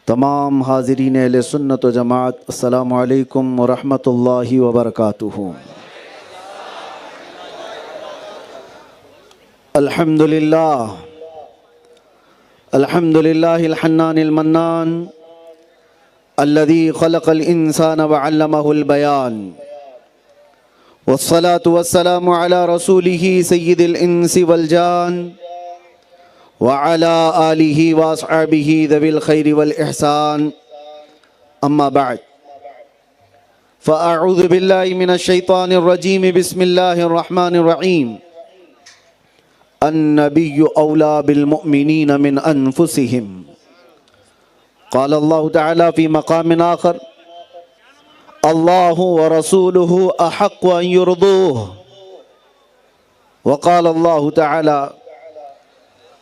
تمام حاضرین اہل سنت و جماعت، السلام علیکم ورحمۃ اللہ وبرکاتہ۔ الحمدللہ الحنان المنان الذي خلق الانسان وعلمه البيان، والصلاة والسلام على رسوله سید الانس والجان وعلى آلہ واصحابہ ذوی الخیر والاحسان، اما بعد فاعوذ باللہ من الشیطان الرجیم، بسم اللہ الرحمن الرحیم۔ النبی اولا بالمؤمنین من انفسہم، قال اللہ تعالی فی مقام آخر، اللہ ورسولہ احق ان یرضوہ، وقال اللہ تعالی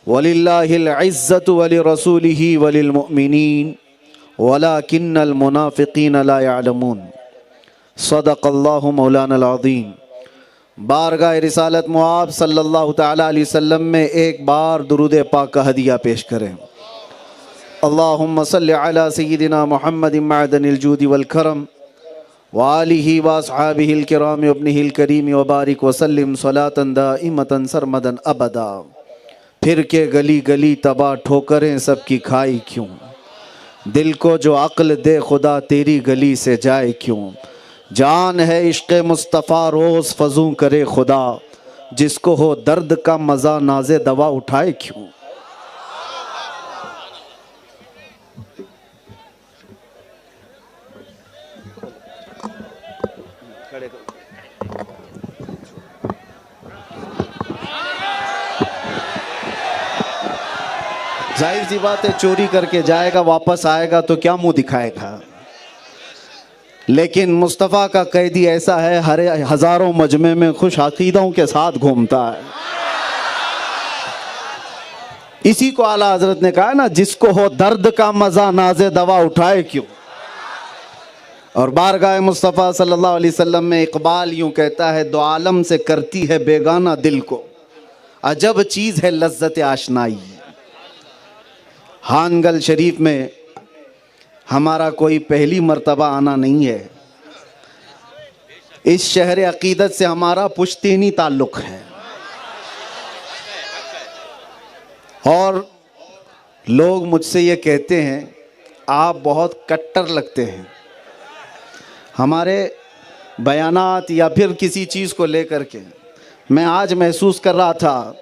وَلِلَّهِ الْعِزَّةُ وَلِرَسُولِهِ وَلِلْمُؤْمِنِينَ وَلَكِنَّ الْمُنَافِقِينَ لَا يَعْلَمُونَ۔ صدق اللہ مولانا العظیم۔ بارگاہ رسالت مآب صلی اللہ تعالیٰ علیہ وسلم میں ایک بار درود پاک کا ہدیہ پیش کریں۔ اللہم صلی علی سیدنا محمد معدن الجود والکرم وآلہ واصحابہ الکرام وابنہ الکریم وبارک وسلم صلاۃ دائمۃ سرمدا ابدا۔ پھر کے گلی گلی تباہ ٹھوکریں سب کی کھائی کیوں، دل کو جو عقل دے خدا تیری گلی سے جائے کیوں، جان ہے عشق مصطفیٰ روز فزوں کرے خدا، جس کو ہو درد کا مزہ ناز دوا اٹھائے کیوں۔ ظاہر سی بات ہے، چوری کر کے جائے گا واپس آئے گا تو کیا منہ دکھائے گا، لیکن مصطفیٰ کا قیدی ایسا ہے، ہر ہزاروں مجمع میں خوش عقیدوں کے ساتھ گھومتا ہے۔ اسی کو اعلیٰ حضرت نے کہا نا، جس کو ہو درد کا مزہ ناز دوا اٹھائے کیوں۔ اور بارگاہ مصطفیٰ صلی اللہ علیہ وسلم میں اقبال یوں کہتا ہے، دو عالم سے کرتی ہے بیگانہ دل کو، عجب چیز ہے لذت آشنائی۔ ہانگل شریف میں ہمارا کوئی پہلی مرتبہ آنا نہیں ہے، اس شہر عقیدت سے ہمارا پشتینی تعلق ہے، اور لوگ مجھ سے یہ کہتے ہیں آپ بہت کٹر لگتے ہیں، ہمارے بیانات یا پھر کسی چیز کو لے کر کے۔ میں آج محسوس کر رہا تھا،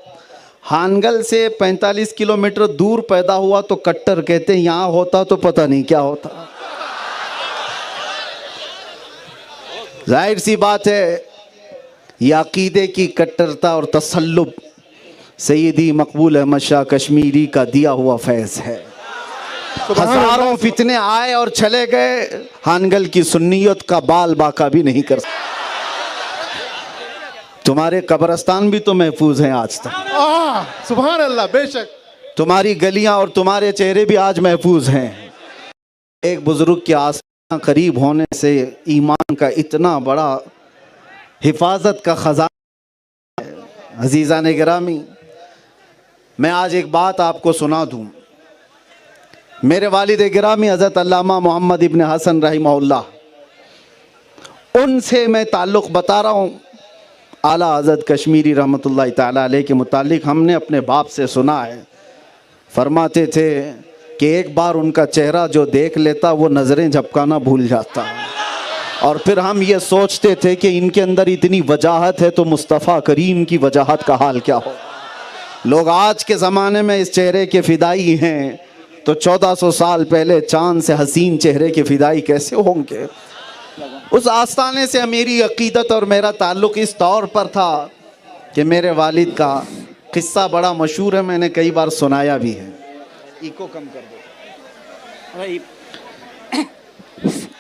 ہانگل سے 45 کلومیٹر دور پیدا ہوا تو کٹر کہتے ہیں، یہاں ہوتا تو پتہ نہیں کیا ہوتا۔ ظاہر سی بات ہے، یہ عقیدے کی کٹرتا اور تسلب سیدی مقبول احمد شاہ کشمیری کا دیا ہوا فیض ہے۔ ہزاروں فتنے آئے اور چلے گئے، ہانگل کی سنیت کا بال باقا بھی نہیں کر سکتے۔ تمہارے قبرستان بھی تو محفوظ ہیں آج تک، سبحان اللہ، بے شک تمہاری گلیاں اور تمہارے چہرے بھی آج محفوظ ہیں۔ ایک بزرگ کے آسمان قریب ہونے سے ایمان کا اتنا بڑا حفاظت کا خزانہ ہے۔ عزیزان گرامی، میں آج ایک بات آپ کو سنا دوں۔ میرے والد گرامی حضرت علامہ محمد ابن حسن رحمہ اللہ، ان سے میں تعلق بتا رہا ہوں۔ اعلیٰ حضرت کشمیری رحمۃ اللہ تعالیٰ علیہ کے متعلق ہم نے اپنے باپ سے سنا ہے، فرماتے تھے کہ ایک بار ان کا چہرہ جو دیکھ لیتا وہ نظریں جھپکانا بھول جاتا، اور پھر ہم یہ سوچتے تھے کہ ان کے اندر اتنی وجاہت ہے تو مصطفیٰ کریم کی وجاہت کا حال کیا ہو۔ لوگ آج کے زمانے میں اس چہرے کے فدائی ہیں تو 1400 سال پہلے چاند سے حسین چہرے کے فدائی کیسے ہوں گے۔ اس آستانے سے میری عقیدت اور میرا تعلق اس طور پر تھا کہ میرے والد کا قصہ بڑا مشہور ہے، میں نے کئی بار سنایا بھی ہے۔ ایکو کم کر دو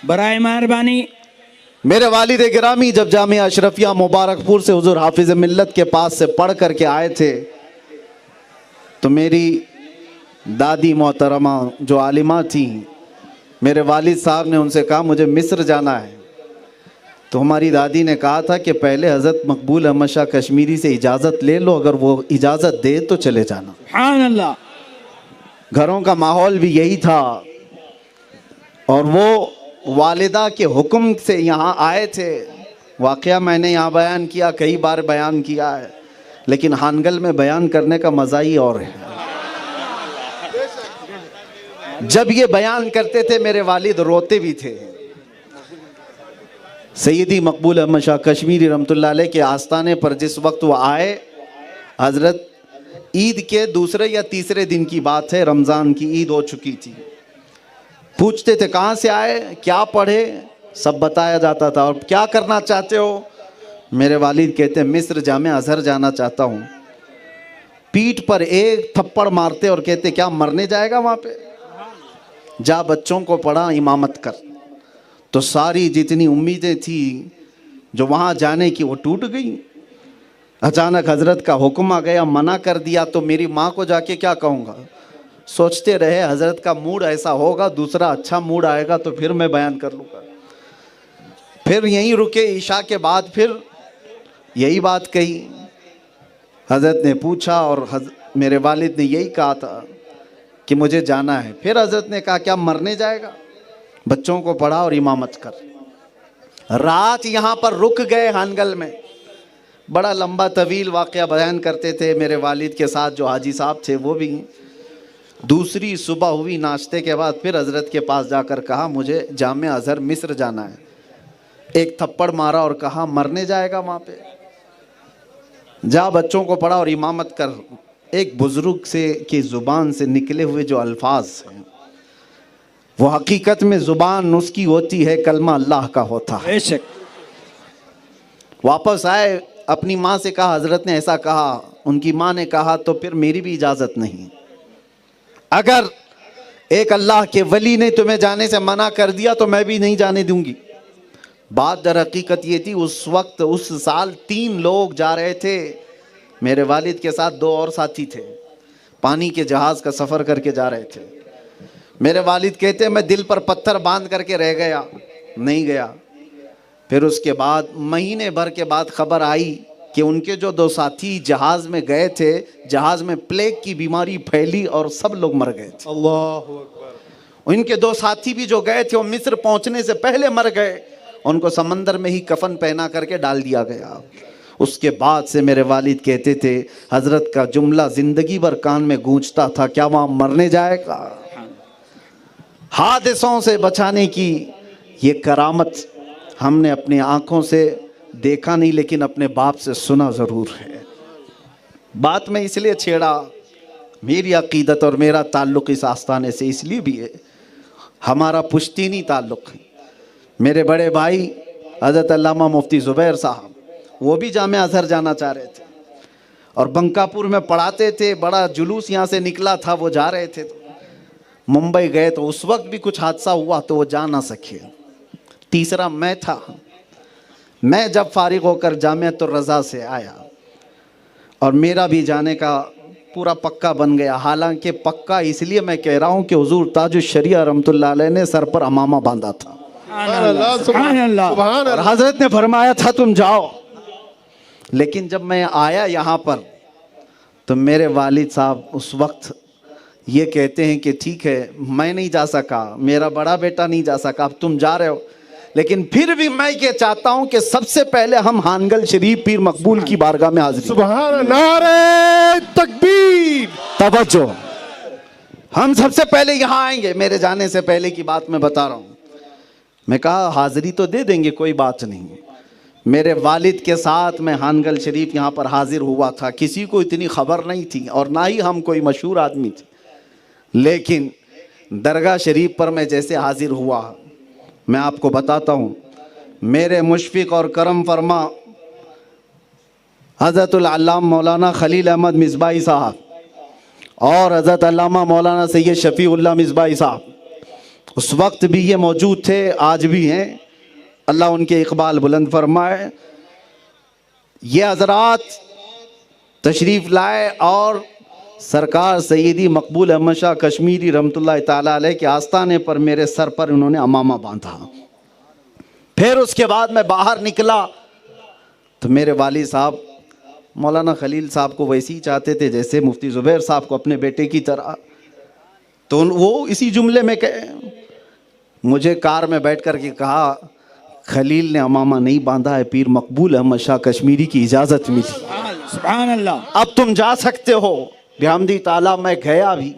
برائے مہربانی۔ میرے والد گرامی جب جامعہ اشرفیہ مبارک پور سے حضور حافظ ملت کے پاس سے پڑھ کر کے آئے تھے تو میری دادی محترمہ جو عالمہ تھیں، میرے والد صاحب نے ان سے کہا مجھے مصر جانا ہے، تو ہماری دادی نے کہا تھا کہ پہلے حضرت مقبول احمد شاہ کشمیری سے اجازت لے لو، اگر وہ اجازت دے تو چلے جانا۔ سبحان اللہ۔ گھروں کا ماحول بھی یہی تھا اور وہ والدہ کے حکم سے یہاں آئے تھے. واقعہ میں نے یہاں بیان کیا, کئی بار بیان کیا ہے, لیکن ہانگل میں بیان کرنے کا مزہ ہی اور ہے. جب یہ بیان کرتے تھے میرے والد روتے بھی تھے. سیدی مقبول احمد شاہ کشمیری رحمۃ اللہ علیہ کے آستانے پر جس وقت وہ آئے, حضرت عید کے دوسرے یا تیسرے دن کی بات ہے, رمضان کی عید ہو چکی تھی. پوچھتے تھے کہاں سے آئے, کیا پڑھے, سب بتایا جاتا تھا. اور کیا کرنا چاہتے ہو؟ میرے والد کہتے ہیں مصر جامعہ ازہر جانا چاہتا ہوں. پیٹھ پر ایک تھپڑ مارتے اور کہتے کیا مرنے جائے گا وہاں پہ؟ جا بچوں کو پڑھا, امامت کر. تو ساری جتنی امیدیں تھیں جو وہاں جانے کی وہ ٹوٹ گئیں. اچانک حضرت کا حکم آ گیا, منع کر دیا تو میری ماں کو جا کے کیا کہوں گا. سوچتے رہے حضرت کا موڈ ایسا ہوگا, دوسرا اچھا موڈ آئے گا تو پھر میں بیان کر لوں گا. پھر یہیں رکے, عشاء کے بعد پھر یہی بات کہی. حضرت نے پوچھا اور میرے والد نے یہی کہا تھا کہ مجھے جانا ہے. پھر حضرت نے کہا کیا مرنے جائے گا, بچوں کو پڑھا اور امامت کر. رات یہاں پر رک گئے ہانگل میں. بڑا لمبا طویل واقعہ بیان کرتے تھے. میرے والد کے ساتھ جو حاجی صاحب تھے وہ بھی. دوسری صبح ہوئی, ناشتے کے بعد پھر حضرت کے پاس جا کر کہا مجھے جامعہ ازہر مصر جانا ہے. ایک تھپڑ مارا اور کہا مرنے جائے گا وہاں پہ, جا بچوں کو پڑھا اور امامت کر. ایک بزرگ سے کی زبان سے نکلے ہوئے جو الفاظ ہیں وہ حقیقت میں زبان اس کی ہوتی ہے, کلمہ اللہ کا ہوتا ہے. بے شک. واپس آئے, اپنی ماں سے کہا حضرت نے ایسا کہا. ان کی ماں نے کہا تو پھر میری بھی اجازت نہیں. اگر ایک اللہ کے ولی نے تمہیں جانے سے منع کر دیا تو میں بھی نہیں جانے دوں گی. بات در حقیقت یہ تھی, اس وقت اس سال 3 لوگ جا رہے تھے. میرے والد کے ساتھ 2 اور ساتھی تھے. پانی کے جہاز کا سفر کر کے جا رہے تھے. میرے والد کہتے ہیں میں دل پر پتھر باندھ کر کے رہ گیا, نہیں گیا. پھر اس کے بعد مہینے بھر کے بعد خبر آئی کہ ان کے جو 2 ساتھی جہاز میں گئے تھے, جہاز میں پلیگ کی بیماری پھیلی اور سب لوگ مر گئے تھے. اللہ اکبر. ان کے 2 ساتھی بھی جو گئے تھے وہ مصر پہنچنے سے پہلے مر گئے. ان کو سمندر میں ہی کفن پہنا کر کے ڈال دیا گیا. اس کے بعد سے میرے والد کہتے تھے حضرت کا جملہ زندگی بھر کان میں گونجتا تھا, کیا وہاں مرنے جائے گا. حادثوں سے بچانے کی یہ کرامت ہم نے اپنی آنکھوں سے دیکھا نہیں, لیکن اپنے باپ سے سنا ضرور ہے. بات میں اس لیے چھیڑا, میری عقیدت اور میرا تعلق اس آستانے سے اس لیے بھی ہے, ہمارا پشتینی تعلق ہے. میرے بڑے بھائی حضرت علامہ مفتی زبیر صاحب وہ بھی جامعہ ازہر جانا چاہ رہے تھے اور بنکاپور میں پڑھاتے تھے. بڑا جلوس یہاں سے نکلا تھا, وہ جا رہے تھے. ممبئی گئے تو اس وقت بھی کچھ حادثہ ہوا تو وہ جا نہ سکے. تیسرا میں تھا. میں جب فارغ ہو کر جامعۃ الرضا سے آیا اور میرا بھی جانے کا پورا پکا بن گیا. حالانکہ پکا اس لیے میں کہہ رہا ہوں کہ حضور تاج الشریعہ رحمۃ اللہ علیہ نے سر پر امامہ باندھا تھا سبحان اللہ, سبحان اللہ, سبحان اور اللہ. حضرت نے فرمایا تھا تم جاؤ. لیکن جب میں آیا یہاں پر تو میرے والد صاحب اس وقت یہ کہتے ہیں کہ ٹھیک ہے میں نہیں جا سکا, میرا بڑا بیٹا نہیں جا سکا, اب تم جا رہے ہو. لیکن پھر بھی میں یہ چاہتا ہوں کہ سب سے پہلے ہم ہانگل شریف پیر مقبول کی بارگاہ میں حاضری. سبحان اللہ, نعرہ تکبیر. توجہ, ہم سب سے پہلے یہاں آئیں گے. میرے جانے سے پہلے کی بات میں بتا رہا ہوں. میں کہا حاضری تو دے دیں گے, کوئی بات نہیں. میرے والد کے ساتھ میں ہانگل شریف یہاں پر حاضر ہوا تھا. کسی کو اتنی خبر نہیں تھی اور نہ ہی ہم کوئی مشہور آدمی تھے. لیکن درگاہ شریف پر میں جیسے حاضر ہوا, میں آپ کو بتاتا ہوں, میرے مشفق اور کرم فرما حضرت العلامہ مولانا خلیل احمد مصباحی صاحب اور حضرت علامہ مولانا سید شفیع اللہ مصباحی صاحب اس وقت بھی یہ موجود تھے, آج بھی ہیں, اللہ ان کے اقبال بلند فرمائے. یہ حضرات تشریف لائے اور سرکار سیدی مقبول احمد شاہ کشمیری رحمۃ اللہ تعالیٰ علیہ کے آستانے پر میرے سر پر انہوں نے امامہ باندھا. پھر اس کے بعد میں باہر نکلا تو میرے والد صاحب مولانا خلیل صاحب کو ویسے ہی چاہتے تھے جیسے مفتی زبیر صاحب کو اپنے بیٹے کی طرح. تو وہ اسی جملے میں کہے مجھے کار میں بیٹھ کر کے کہا خلیل نے امامہ نہیں باندھا ہے، پیر مقبول احمد شاہ کشمیری کی اجازت ملی، سبحان اللہ، اب تم جا سکتے ہو۔ بحمدی تعالیٰ میں گیا بھی،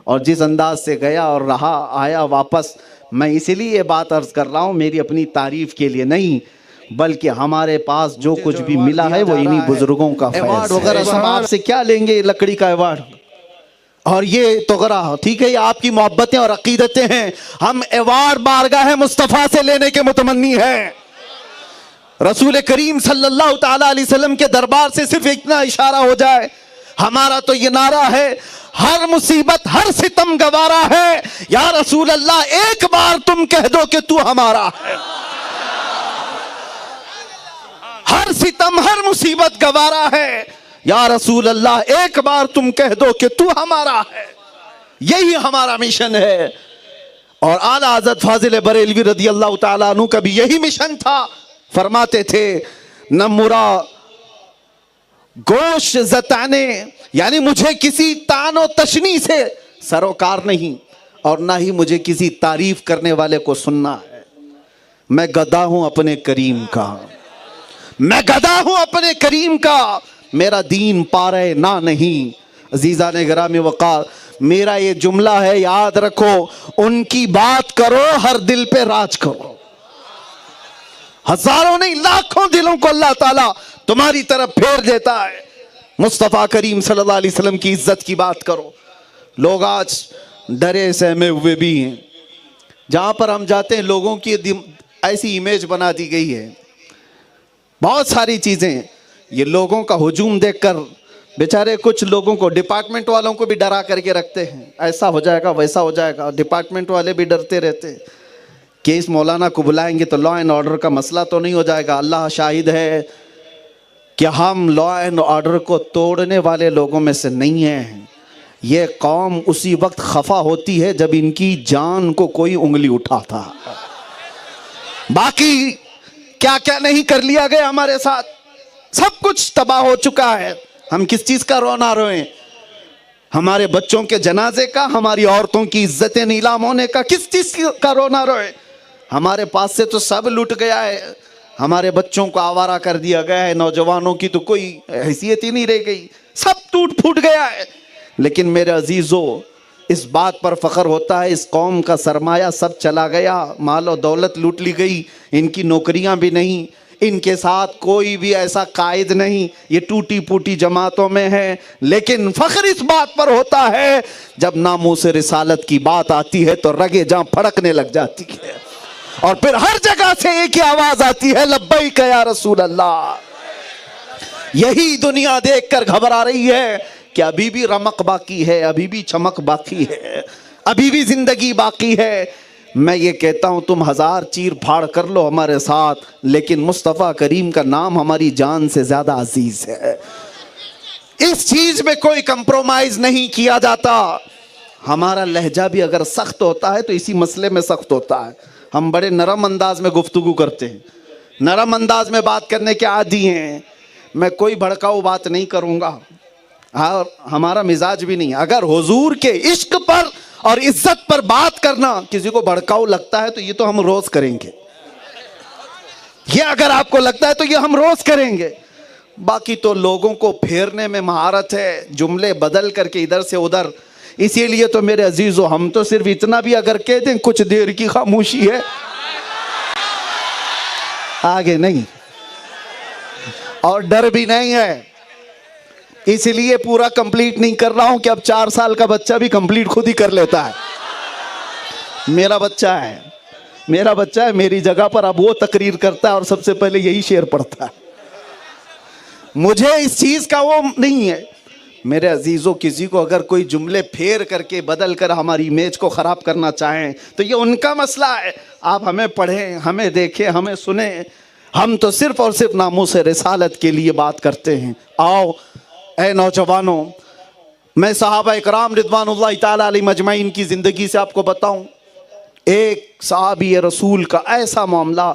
اور جس انداز سے گیا اور رہا آیا واپس، میں اسی لیے یہ بات عرض کر رہا ہوں، میری اپنی تعریف کے لیے نہیں، بلکہ ہمارے پاس جو کچھ بھی ملا ہے وہ انہی بزرگوں کا فیض ہے۔ ایوارڈ وغیرہ سب آپ سے کیا لیں گے، لکڑی کا ایوارڈ اور یہ توغرا، ٹھیک ہے، یہ آپ کی محبتیں اور عقیدتیں ہیں، ہم ایوارڈ بارگاہ مصطفیٰ سے لینے کے متمنی ہیں۔ رسول کریم صلی اللہ تعالیٰ علیہ وسلم کے دربار سے صرف اتنا اشارہ ہو جائے، ہمارا تو یہ نعرہ ہے، ہر مصیبت ہر ستم گوارا ہے، یا رسول اللہ ایک بار تم کہہ دو کہ تو ہمارا ہے۔ ہر ستم ہر مصیبت گوارا ہے، یا رسول اللہ ایک بار تم کہہ دو کہ تو ہمارا ہے۔ یہی ہمارا مشن ہے، اور اعلیٰ حضرت فاضل بریلوی رضی اللہ تعالیٰ عنہ کا بھی یہی مشن تھا۔ فرماتے تھے نہ مرا گوش زتانے، یعنی مجھے کسی تان و تشنی سے سروکار نہیں، اور نہ ہی مجھے کسی تعریف کرنے والے کو سننا ہے۔ میں گدا ہوں اپنے کریم کا، میں گدا ہوں اپنے کریم کا، میرا دین پارے نہ نہیں۔ عزیزان گرامی وقار، میرا یہ جملہ ہے، یاد رکھو، ان کی بات کرو ہر دل پہ راج کرو۔ ہزاروں نہیں لاکھوں دلوں کو اللہ تعالیٰ تمہاری طرف پھیر دیتا ہے۔ مصطفیٰ کریم صلی اللہ علیہ وسلم کی عزت کی بات کرو۔ لوگ آج ڈرے سہمے ہوئے بھی ہیں، جہاں پر ہم جاتے ہیں لوگوں کی ایسی امیج بنا دی گئی ہے، بہت ساری چیزیں، یہ لوگوں کا ہجوم دیکھ کر بیچارے کچھ لوگوں کو، ڈپارٹمنٹ والوں کو بھی ڈرا کر کے رکھتے ہیں، ایسا ہو جائے گا ویسا ہو جائے گا، ڈپارٹمنٹ والے بھی ڈرتے رہتے ہیں کہ اس مولانا کو بلائیں گے تو لا اینڈ آرڈر کا مسئلہ تو نہیں ہو جائے گا۔ اللہ شاہد ہے کہ ہم لا اینڈ آرڈر کو توڑنے والے لوگوں میں سے نہیں ہیں۔ یہ قوم اسی وقت خفا ہوتی ہے جب ان کی جان کو کوئی انگلی اٹھاتا، باقی کیا کیا نہیں کر لیا گیا ہمارے ساتھ، سب کچھ تباہ ہو چکا ہے۔ ہم کس چیز کا رونا روئیں؟ ہمارے بچوں کے جنازے کا، ہماری عورتوں کی عزتیں نیلام ہونے کا، کس چیز کا رونا روئیں؟ ہمارے پاس سے تو سب لٹ گیا ہے، ہمارے بچوں کو آوارہ کر دیا گیا ہے، نوجوانوں کی تو کوئی حیثیت ہی نہیں رہ گئی، سب ٹوٹ پھوٹ گیا ہے۔ لیکن میرے عزیزو، اس بات پر فخر ہوتا ہے، اس قوم کا سرمایہ سب چلا گیا، مال و دولت لوٹ لی گئی، ان کی نوکریاں بھی نہیں، ان کے ساتھ کوئی بھی ایسا قائد نہیں، یہ ٹوٹی پھوٹی جماعتوں میں ہے۔ لیکن فخر اس بات پر ہوتا ہے جب ناموس رسالت کی بات آتی ہے تو رگیں جہاں پھڑکنے لگ جاتی ہے، اور پھر ہر جگہ سے ایک ہی آواز آتی ہے، لبیک یا رسول اللہ۔ یہی دنیا دیکھ کر گھبرا رہی ہے کہ ابھی بھی رمق باقی ہے، ابھی بھی چمک باقی ہے، ابھی بھی زندگی باقی ہے۔ میں یہ کہتا ہوں تم ہزار چیر پھاڑ کر لو ہمارے ساتھ، لیکن مصطفیٰ کریم کا نام ہماری جان سے زیادہ عزیز ہے، اس چیز میں کوئی کمپرومائز نہیں کیا جاتا۔ ہمارا لہجہ بھی اگر سخت ہوتا ہے تو اسی مسئلے میں سخت ہوتا ہے، ہم بڑے نرم انداز میں گفتگو کرتے ہیں، نرم انداز میں بات کرنے کے عادی ہیں۔ میں کوئی بھڑکاؤ بات نہیں کروں گا، ہمارا مزاج بھی نہیں۔ اگر حضور کے عشق پر اور عزت پر بات کرنا کسی کو بھڑکاؤ لگتا ہے تو یہ تو ہم روز کریں گے، یہ اگر آپ کو لگتا ہے تو یہ ہم روز کریں گے۔ باقی تو لوگوں کو پھیرنے میں مہارت ہے، جملے بدل کر کے ادھر سے ادھر۔ اسی لیے تو میرے عزیزو، ہم تو صرف اتنا بھی اگر کہہ دیں کچھ دیر کی خاموشی ہے، آگے نہیں، اور ڈر بھی نہیں ہے۔ اس لیے پورا کمپلیٹ نہیں کر رہا ہوں کہ اب 4 سال کا بچہ بھی کمپلیٹ خود ہی کر لیتا ہے۔ میرا بچہ ہے، میرا بچہ ہے، میری جگہ پر اب وہ تقریر کرتا ہے اور سب سے پہلے یہی شعر پڑھتا ہے۔ مجھے اس چیز کا وہ نہیں ہے۔ میرے عزیزوں، کسی کو اگر کوئی جملے پھیر کر کے بدل کر ہماری امیج کو خراب کرنا چاہیں تو یہ ان کا مسئلہ ہے۔ آپ ہمیں پڑھیں، ہمیں دیکھیں، ہمیں سنیں، ہم تو صرف اور صرف ناموس رسالت کے لیے بات کرتے ہیں۔ آؤ اے نوجوانوں، میں صحابہ اکرام رضوان اللہ تعالیٰ علیہ مجمعین کی زندگی سے آپ کو بتاؤں۔ ایک صحابی رسول کا ایسا معاملہ،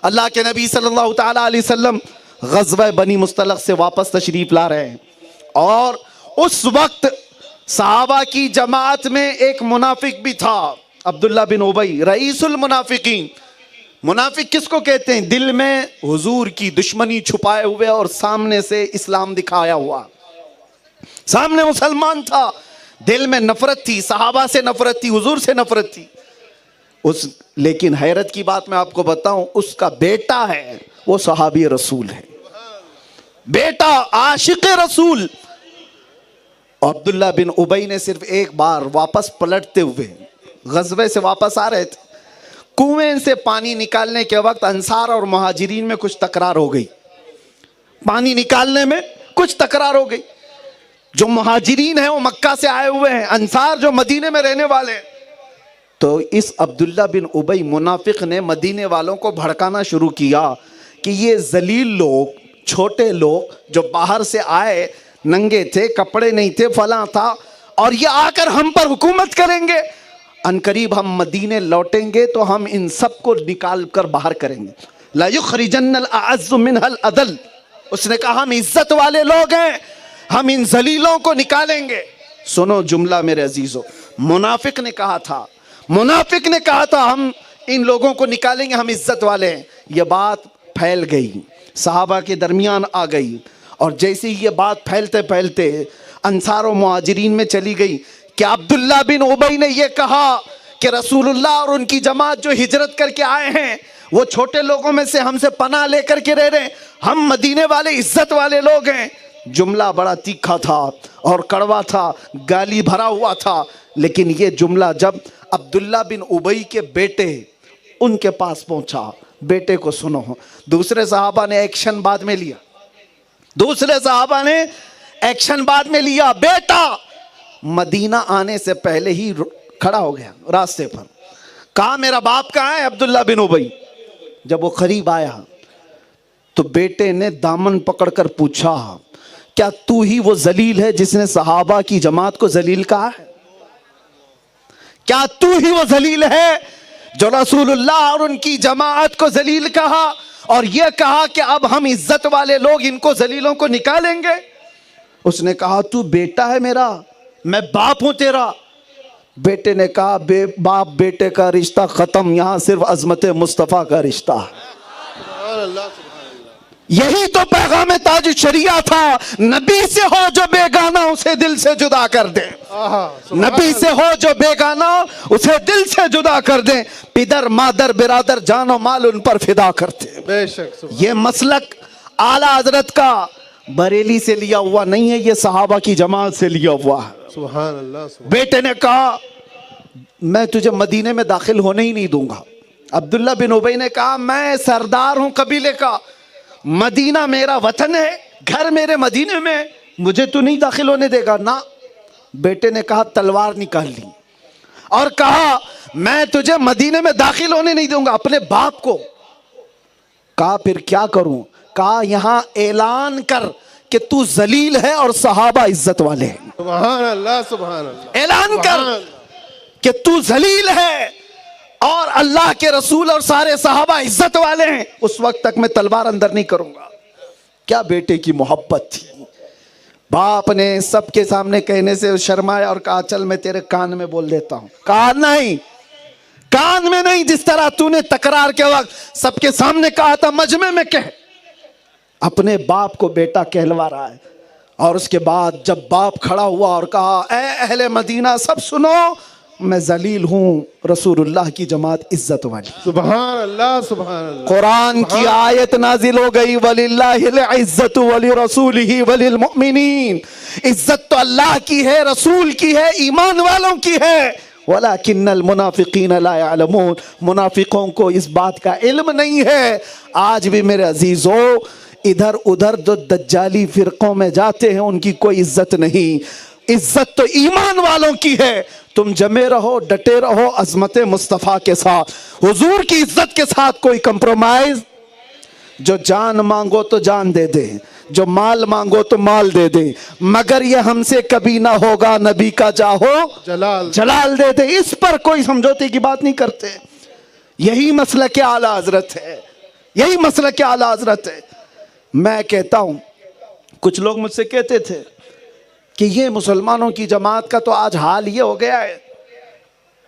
اللہ کے نبی صلی اللہ تعالیٰ علیہ وسلم غزوہ بنی مصطلق سے واپس تشریف لا رہے ہیں، اور اس وقت صحابہ کی جماعت میں ایک منافق بھی تھا، عبداللہ بن ابی رئیس المنافقین. منافق کس کو کہتے ہیں؟ دل میں حضور کی دشمنی چھپائے ہوئے اور سامنے سے اسلام دکھایا ہوا. سامنے مسلمان تھا، دل میں نفرت تھی، صحابہ سے نفرت تھی، حضور سے نفرت تھی. لیکن حیرت کی بات میں آپ کو بتاؤں، اس کا بیٹا ہے وہ صحابی رسول ہے، بیٹا عاشق رسول. عبداللہ بن ابی نے صرف ایک بار واپس پلٹتے ہوئے غزوے سے واپس آ رہے تھے، کنویں سے پانی نکالنے کے وقت انصار اور مہاجرین میں کچھ تکرار ہو گئی. پانی نکالنے میں کچھ تکرار ہو گئی. جو مہاجرین ہیں وہ مکہ سے آئے ہوئے ہیں، انصار جو مدینے میں رہنے والے ہیں. تو اس عبداللہ بن ابی منافق نے مدینے والوں کو بھڑکانا شروع کیا کہ یہ ذلیل لوگ، چھوٹے لوگ جو باہر سے آئے، ننگے تھے، کپڑے نہیں تھے، فلاں تھا، اور یہ آ کر ہم پر حکومت کریں گے. عنقریب ہم مدینے لوٹیں گے تو ہم ان سب کو نکال کر باہر کریں گے. لا یخرجن الاعز منها الاذل. اس نے کہا ہم عزت والے لوگ ہیں، ہم ان ذلیلوں کو نکالیں گے. سنو جملہ میرے عزیزو، منافق نے کہا تھا ہم ان لوگوں کو نکالیں گے، ہم عزت والے ہیں. یہ بات پھیل گئی، صحابہ کے درمیان آ گئی، اور جیسے یہ بات پھیلتے پھیلتے انصار و مہاجرین میں چلی گئی کہ عبداللہ بن ابی نے یہ کہا کہ رسول اللہ اور ان کی جماعت جو ہجرت کر کے آئے ہیں وہ چھوٹے لوگوں میں سے ہم سے پناہ لے کر کے رہ رہے ہیں، ہم مدینے والے عزت والے لوگ ہیں. جملہ بڑا تیکھا تھا اور کڑوا تھا، گالی بھرا ہوا تھا. لیکن یہ جملہ جب عبداللہ بن ابی کے بیٹے ان کے پاس پہنچا، بیٹے کو سنو، دوسرے صحابہ نے ایکشن بعد میں لیا. بیٹا مدینہ آنے سے پہلے ہی کھڑا ہو گیا راستے پر، کہا میرا باپ کہاں ہے؟ عبداللہ بن ابی. جب وہ قریب آیا تو بیٹے نے دامن پکڑ کر پوچھا، کیا تو ہی وہ ذلیل ہے جس نے صحابہ کی جماعت کو ذلیل کہا ہے؟ کیا تو ہی وہ ذلیل ہے جو رسول اللہ اور ان کی جماعت کو ذلیل کہا اور یہ کہا کہ اب ہم عزت والے لوگ ان کو ذلیلوں کو نکالیں گے؟ اس نے کہا تو بیٹا ہے میرا، میں باپ ہوں تیرا. بیٹے نے کہا باپ بیٹے کا رشتہ ختم، یہاں صرف عظمت مصطفیٰ کا رشتہ ہے. سبحان اللہ. یہی تو پیغام تاج شریعہ تھا، نبی سے ہو جو بیگانہ اسے دل سے جدا کر دیں. نبی سے ہو جو بیگانہ اسے دل سے جدا کر دیں، پدر مادر برادر جان و مال ان پر فدا کرتے. بے شک. یہ مسلک اعلیٰ حضرت کا بریلی سے لیا ہوا نہیں ہے، یہ صحابہ کی جماعت سے لیا ہوا ہے. سبحان اللہ. بیٹے نے کہا میں تجھے مدینے میں داخل ہونے ہی نہیں دوں گا. عبداللہ بن ابی نے کہا میں سردار ہوں قبیلے کا، مدینہ میرا وطن ہے، گھر میرے مدینے میں، مجھے تو نہیں داخل ہونے دے گا نا. بیٹے نے کہا تلوار نکال لی اور کہا میں تجھے مدینے میں داخل ہونے نہیں دوں گا. اپنے باپ کو کہا پھر کیا کروں؟ کہا یہاں اعلان کر کہ تو ذلیل ہے اور صحابہ عزت والے ہیں. سبحان اللہ. سبحان اللہ. اعلان کر کہ تو ذلیل ہے اور اللہ کے رسول اور سارے صحابہ عزت والے ہیں، اس وقت تک میں تلوار اندر نہیں کروں گا. کیا بیٹے کی محبت تھی. باپ نے سب کے سامنے کہنے سے شرمایا اور کہا چل میں تیرے کان میں بول دیتا ہوں. کہا نہیں، کان میں نہیں، جس طرح تو نے تکرار کے وقت سب کے سامنے کہا تھا مجمع میں کہہ. اپنے باپ کو بیٹا کہلوا رہا ہے. اور اس کے بعد جب باپ کھڑا ہوا اور کہا اے اہل مدینہ سب سنو، میں ذلیل ہوں، رسول اللہ کی جماعت عزت والی. سبحان اللہ. سبحان اللہ. قرآن کی آیت نازل ہو گئی وَلِلَّهِ الْعِزَّةُ وَلِرَسُولِهِ وَلِلْمُؤْمِنِينَ. عزت تو اللہ کی ہے، رسول کی ہے، ایمان والوں کی ہے. وَلَكِنَّ الْمُنَافِقِينَ لَا يَعْلَمُونَ. منافقوں کو اس بات کا علم نہیں ہے. آج بھی میرے عزیزو ادھر ادھر جو دجالی فرقوں میں جاتے ہیں ان کی کوئی عزت نہیں. عزت تو ایمان والوں کی ہے. تم جمے رہو، ڈٹے رہو عظمت مصطفیٰ کے ساتھ، حضور کی عزت کے ساتھ کوئی کمپرومائز. جو جان مانگو تو جان دے دے، جو مال مانگو تو مال دے دے، مگر یہ ہم سے کبھی نہ ہوگا نبی کا جاہو جلال دے دے. اس پر کوئی سمجھوتے کی بات نہیں کرتے. یہی مسلک اعلیٰ حضرت ہے، یہی مسلک اعلیٰ حضرت ہے. میں کہتا ہوں، کچھ لوگ مجھ سے کہتے تھے کہ یہ مسلمانوں کی جماعت کا تو آج حال یہ ہو گیا ہے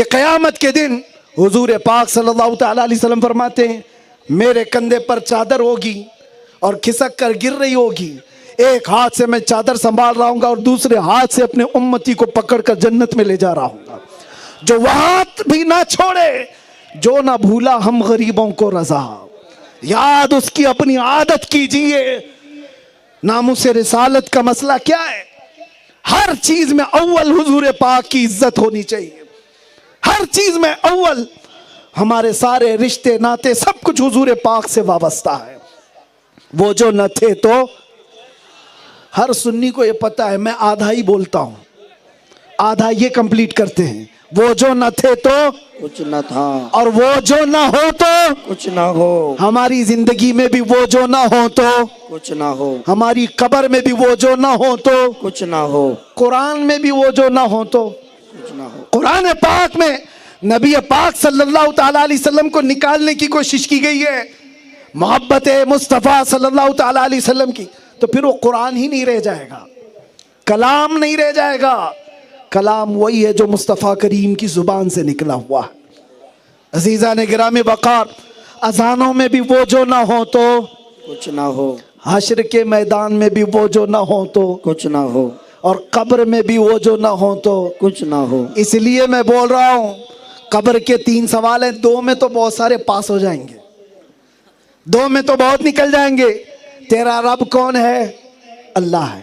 کہ قیامت کے دن حضور پاک صلی اللہ تعالی علیہ وسلم فرماتے ہیں میرے کندھے پر چادر ہوگی اور کھسک کر گر رہی ہوگی، ایک ہاتھ سے میں چادر سنبھال رہا ہوں گا اور دوسرے ہاتھ سے اپنے امتی کو پکڑ کر جنت میں لے جا رہا ہوں گا، جو وہاں بھی نہ چھوڑے جو نہ بھولا ہم غریبوں کو رضا، یاد اس کی اپنی عادت کیجئے۔ ناموس رسالت کا مسئلہ کیا ہے؟ ہر چیز میں اول حضور پاک کی عزت ہونی چاہیے، ہر چیز میں اول ہمارے سارے رشتے ناتے سب کچھ حضور پاک سے وابستہ ہے۔ وہ جو نہ تھے تو، ہر سنی کو یہ پتا ہے میں آدھا ہی بولتا ہوں، آدھا یہ کمپلیٹ کرتے ہیں، وہ جو نہ تھے تو کچھ نہ تھا اور وہ جو نہ ہو تو کچھ نہ ہو، ہماری زندگی میں بھی وہ جو نہ ہو تو کچھ نہ ہو، ہماری قبر میں بھی وہ جو نہ ہو تو کچھ نہ ہو، قرآن میں بھی وہ جو نہ ہو تو کچھ نہ ہو۔ قرآن پاک میں نبی پاک صلی اللہ تعالیٰ علیہ وسلم کو نکالنے کی کوشش کی گئی ہے، محبت مصطفیٰ صلی اللہ تعالیٰ علیہ وسلم کی، تو پھر وہ قرآن ہی نہیں رہ جائے گا، کلام نہیں رہ جائے گا۔ کلام وہی ہے جو مصطفیٰ کریم کی زبان سے نکلا ہوا ہے۔ عزیزان گرامی وقار، اذانوں میں بھی وہ جو نہ ہو تو کچھ نہ ہو، حشر کے میدان میں بھی وہ جو نہ ہو تو کچھ نہ ہو، اور قبر میں بھی وہ جو نہ ہو تو کچھ نہ ہو۔ اس لیے میں بول رہا ہوں قبر کے 3 سوال ہیں، 2 میں تو بہت سارے پاس ہو جائیں گے، 2 میں تو بہت نکل جائیں گے۔ تیرا رب کون ہے؟ اللہ ہے۔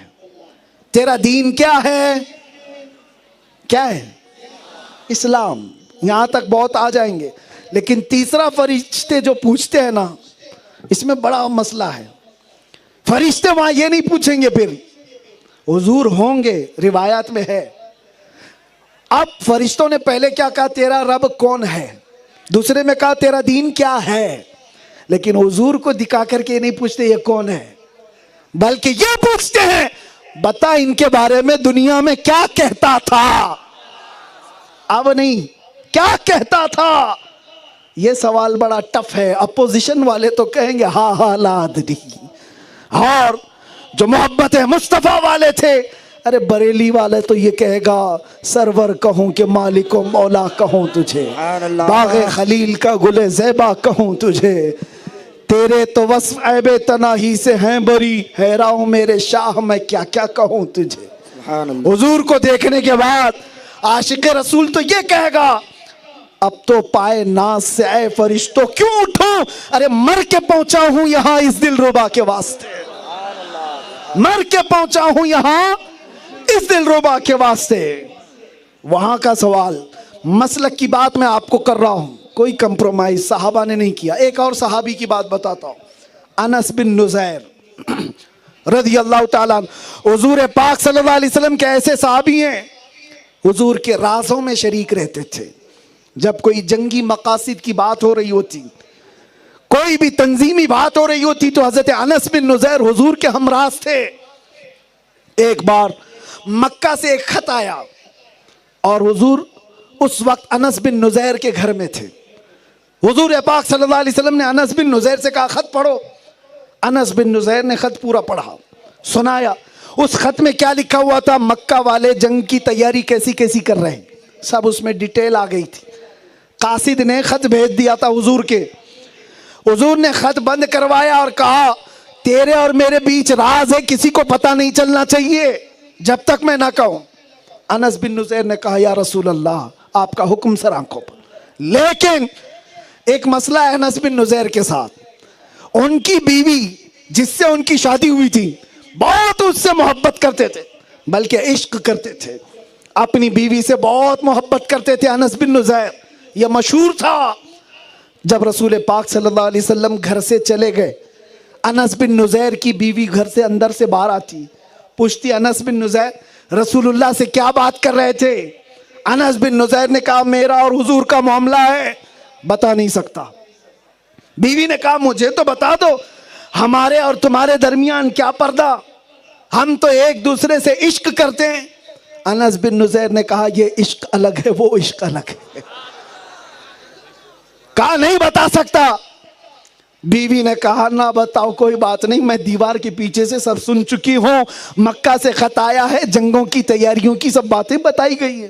تیرا دین کیا ہے؟ کیا ہے؟ اسلام۔ یہاں تک بہت آ جائیں گے، لیکن تیسرا فرشتے جو پوچھتے ہیں نا، اس میں بڑا مسئلہ ہے۔ فرشتے وہاں یہ نہیں پوچھیں گے پھر حضور ہوں گے، روایات میں ہے۔ اب فرشتوں نے پہلے کیا کہا؟ تیرا رب کون ہے، دوسرے میں کہا تیرا دین کیا ہے، لیکن حضور کو دکھا کر کے نہیں پوچھتے یہ کون ہے، بلکہ یہ پوچھتے ہیں بتا ان کے بارے میں دنیا میں کیا کہتا تھا، اب نہیں کیا کہتا تھا۔ یہ سوال بڑا ٹف ہے، اپوزیشن والے تو کہیں گے ہاں ہاں لادری، اور جو محبت مصطفیٰ والے تھے، ارے بریلی والے تو یہ کہے گا سرور کہوں کہ مالک و مولا کہوں تجھے، باغ خلیل کا گل زیبا کہوں تجھے، تیرے تو وصف عیب تناہی سے ہیں بری، حیران ہوں میرے شاہ میں کیا کیا کہوں تجھے۔ سبحان اللہ۔ حضور کو دیکھنے کے بعد عاشق رسول تو یہ کہے گا اب تو پائے ناز سے اے فرشتوں کیوں اٹھوں، ارے مر کے پہنچا ہوں یہاں اس دل ربا کے واسطے، مر کے پہنچا ہوں یہاں اس دل ربا کے واسطے۔ وہاں کا سوال، مسلک کی بات میں آپ کو کر رہا ہوں، کوئی کمپرومائز صحابہ نے نہیں کیا۔ ایک اور صحابی کی بات بتاتا ہوں، انس بن نزیر رضی اللہ تعالیٰ عنہ۔ حضور پاک صلی اللہ علیہ وسلم کے ایسے صحابی ہیں حضور کے رازوں میں شریک رہتے تھے، جب کوئی جنگی مقاصد کی بات ہو رہی ہوتی، کوئی بھی تنظیمی بات ہو رہی ہوتی تو حضرت انس بن نزیر حضور کے ہمراز تھے۔ ایک بار مکہ سے ایک خط آیا اور حضور اس وقت انس بن نزیر کے گھر میں تھے۔ حضور پاک صلی اللہ علیہ وسلم نے انس بن نزیر سے کہا خط پڑھو۔ انس بن نزیر نے خط پورا پڑھا، سنایا۔ اس خط میں کیا لکھا ہوا تھا؟ مکہ والے جنگ کی تیاری کیسی کیسی کر رہے ہیں، سب اس میں ڈیٹیل آ گئی تھی۔ قاصد نے خط بھیج دیا تھا حضور کے، حضور نے خط بند کروایا اور کہا تیرے اور میرے بیچ راز ہے، کسی کو پتہ نہیں چلنا چاہیے جب تک میں نہ کہوں۔ انس بن نزیر نے کہا یا رسول اللہ آپ کا حکم سر آنکھوں پر، لیکن ایک مسئلہ ہے انس بن نزیر کے ساتھ، ان کی بیوی جس سے ان کی شادی ہوئی تھی بہت اس سے محبت کرتے تھے، بلکہ عشق کرتے تھے، اپنی بیوی سے بہت محبت کرتے تھے انس بن نزیر، یہ مشہور تھا۔ جب رسول پاک صلی اللہ علیہ وسلم گھر سے چلے گئے، انس بن نزیر کی بیوی گھر سے اندر سے باہر آتی، پوچھتی انس بن نزیر رسول اللہ سے کیا بات کر رہے تھے؟ انس بن نزیر نے کہا میرا اور حضور کا معاملہ ہے، بتا نہیں سکتا۔ بیوی نے کہا مجھے تو بتا دو، ہمارے اور تمہارے درمیان کیا پردہ، ہم تو ایک دوسرے سے عشق کرتے ہیں۔ انس بن نزیر نے کہا یہ عشق الگ ہے، وہ عشق الگ ہے، کہا نہیں بتا سکتا۔ بیوی نے کہا نہ بتاؤ کوئی بات نہیں، میں دیوار کے پیچھے سے سب سن چکی ہوں، مکہ سے خط آیا ہے، جنگوں کی تیاریوں کی سب باتیں بتائی گئی ہیں۔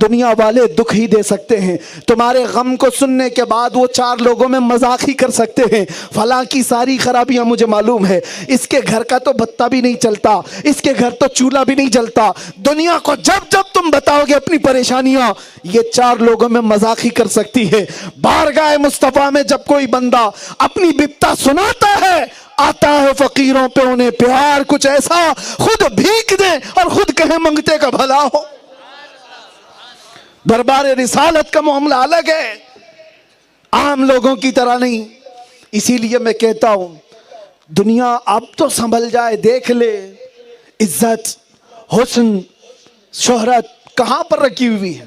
دنیا والے دکھ ہی دے سکتے ہیں، تمہارے غم کو سننے کے بعد وہ 4 لوگوں میں مذاق ہی کر سکتے ہیں، فلاں کی ساری خرابیاں مجھے معلوم ہے، اس کے گھر کا تو بتا بھی نہیں چلتا، اس کے گھر تو چولہا بھی نہیں جلتا۔ دنیا کو جب جب تم بتاؤ گے اپنی پریشانیاں، یہ 4 لوگوں میں مذاق ہی کر سکتی ہے۔ بارگاہ مصطفیٰ میں جب کوئی بندہ اپنی بپتا سناتا ہے، آتا ہے فقیروں پہ انہیں پیار کچھ ایسا، خود بھیک دے اور خود کہیں منگتے کا بھلا ہو۔ دربار رسالت کا معاملہ الگ ہے، عام لوگوں کی طرح نہیں۔ اسی لیے میں کہتا ہوں دنیا اب تو سنبھل جائے، دیکھ لے عزت، حسن، شہرت کہاں پر رکھی ہوئی ہے۔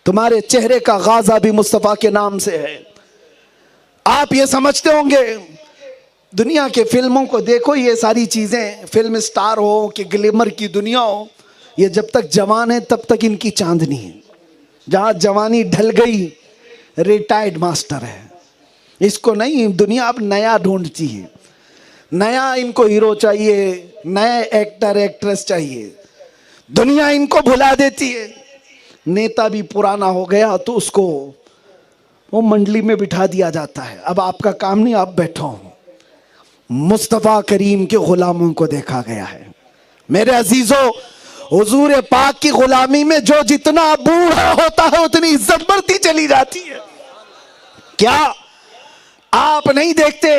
تمہارے چہرے کا غازہ بھی مصطفیٰ کے نام سے ہے۔ آپ یہ سمجھتے ہوں گے دنیا کے فلموں کو دیکھو، یہ ساری چیزیں فلم سٹار ہو کہ گلیمر کی دنیا ہو، یہ جب تک جوان ہے تب تک ان کی چاندنی ہے، جہاں جوانی ڈھل گئی ریٹائرڈ ماسٹر ہے۔ اس کو نہیں، دنیا اب نیا ڈھونڈتی ہے، نیا ان کو ہیرو چاہیے، نئے ایکٹر ایکٹریس چاہیے، دنیا ان کو بھلا دیتی ہے۔ نیتا بھی پرانا ہو گیا تو اس کو وہ منڈلی میں بٹھا دیا جاتا ہے، اب آپ کا کام نہیں، آپ بیٹھو ہوں۔ مصطفیٰ کریم کے غلاموں کو دیکھا گیا ہے۔ میرے عزیزو، حضور پاک کی غلامی میں جو جتنا بوڑھا ہوتا ہے اتنی عزت بڑھتی چلی جاتی ہے۔ کیا آپ نہیں دیکھتے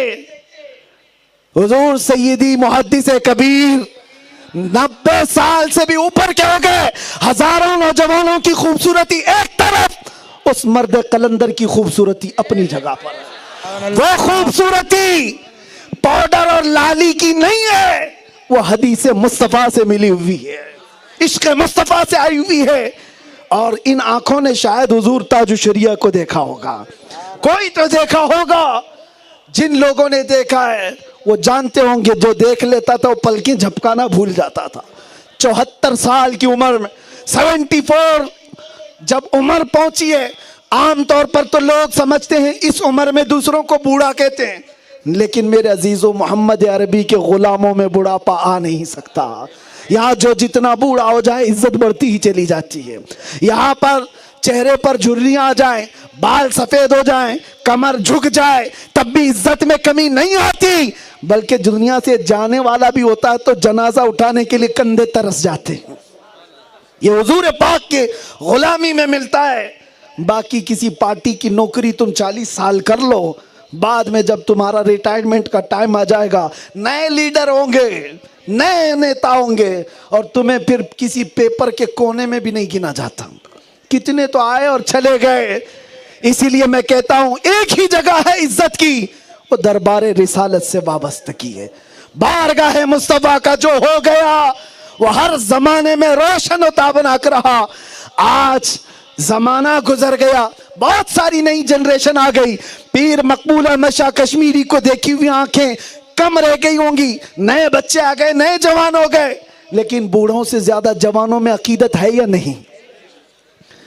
حضور سیدی محدث کبیر 90 سال سے بھی اوپر کے ہو گئے، ہزاروں نوجوانوں کی خوبصورتی ایک طرف، اس مرد قلندر کی خوبصورتی اپنی جگہ پر۔ وہ خوبصورتی پاؤڈر اور لالی کی نہیں ہے، وہ حدیث مصطفیٰ سے ملی ہوئی ہے، عشق مصطفیٰ سے آئی ہوئی ہے۔ اور ان آنکھوں نے شاید حضور تاج الشریعہ کو دیکھا ہوگا، کوئی تو دیکھا ہوگا۔ جن لوگوں نے دیکھا ہے وہ جانتے ہوں گے، جو دیکھ لیتا تھا وہ پلکیں جھپکانا بھول جاتا تھا۔ 74 سال کی عمر میں 74 جب عمر پہنچی ہے، عام طور پر تو لوگ سمجھتے ہیں اس عمر میں دوسروں کو بوڑھا کہتے ہیں، لیکن میرے عزیزو محمد عربی کے غلاموں میں بڑھاپا آ نہیں سکتا۔ یہاں جو جتنا بوڑھا ہو جائے عزت بڑھتی ہی چلی جاتی ہے۔ یہاں پر چہرے پر جھریاں آ جائیں، بال سفید ہو جائیں، کمر جھک جائے، تب بھی عزت میں کمی نہیں آتی، بلکہ دنیا سے جانے والا بھی ہوتا ہے تو جنازہ اٹھانے کے لیے کندھے ترس جاتے ہیں۔ یہ حضور پاک کے غلامی میں ملتا ہے۔ باقی کسی پارٹی کی نوکری تم 40 سال کر لو، بعد میں جب تمہارا ریٹائرمنٹ کا ٹائم آ جائے گا، نئے لیڈر ہوں گے، نئے نیتا ہوں گے، اور تمہیں پھر کسی پیپر کے کونے میں بھی نہیں گنا جاتا۔ کتنے تو آئے اور چلے گئے۔ اسی لیے میں کہتا ہوں ایک ہی جگہ ہے عزت کی، وہ دربار رسالت سے وابستگی ہے۔ بارگاہ مصطفیٰ کا جو ہو گیا وہ ہر زمانے میں روشن و تابناک رہا۔ آج زمانہ گزر گیا، بہت ساری نئی جنریشن آ گئی، پیر مقبول احمد شاہ کشمیری کو دیکھی ہوئی آنکھیں کم رہ گئی ہوں گی، نئے بچے آ گئے، نئے جوان ہو گئے، لیکن بوڑھوں سے زیادہ جوانوں میں عقیدت ہے یا نہیں؟